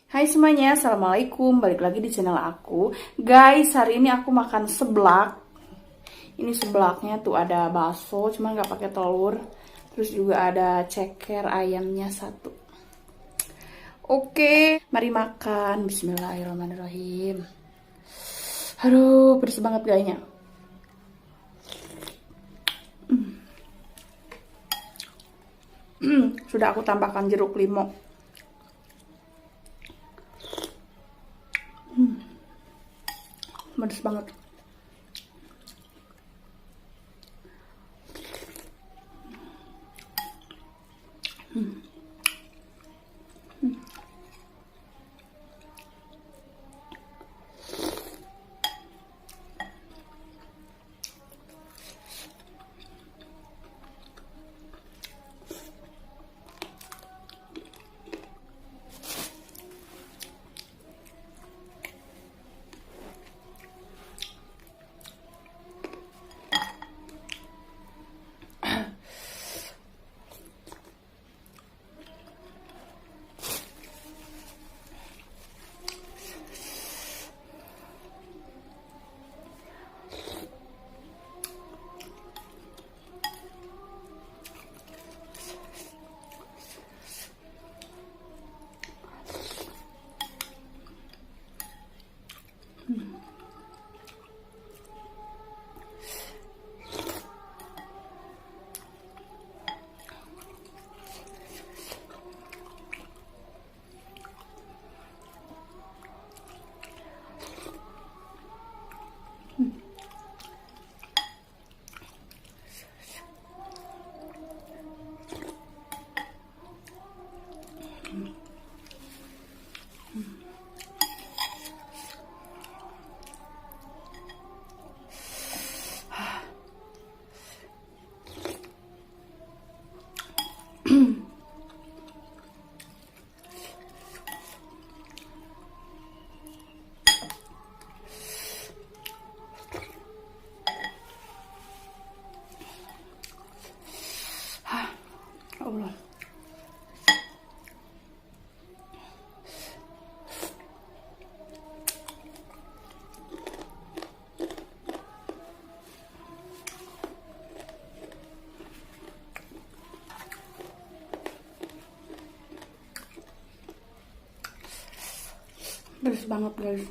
Hai semuanya, assalamualaikum. Balik lagi di channel aku. Guys, hari ini aku makan seblak. Ini seblaknya tuh ada bakso, cuma nggak pakai telur. Terus juga ada ceker ayamnya satu. Oke, mari makan. Bismillahirrahmanirrahim. Aduh, pedes banget kayaknya. Sudah aku tambahkan jeruk limau. Pedes banget. Allah. Pedes banget guys.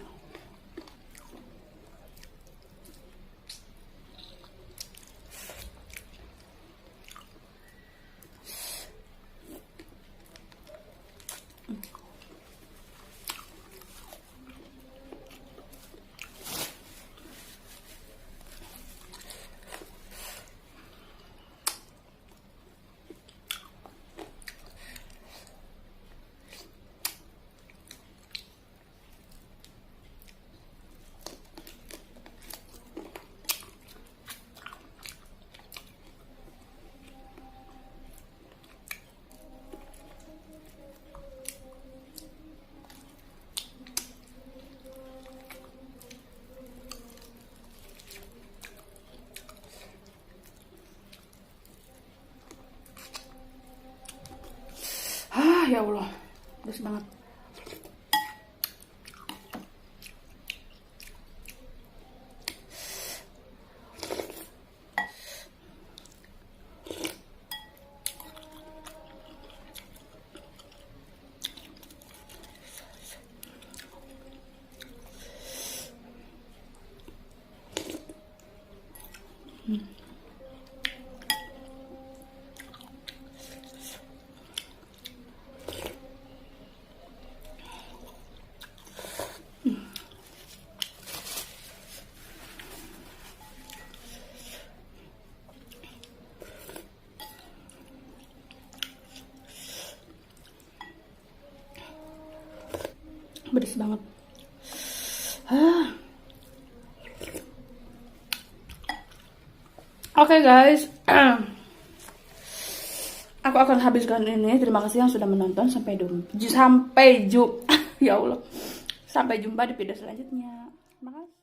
Ya Allah, pedes banget. Pedes banget. Oke guys, aku akan habiskan ini. Terima kasih yang sudah menonton. Ya Allah, sampai jumpa di video selanjutnya. Terima kasih.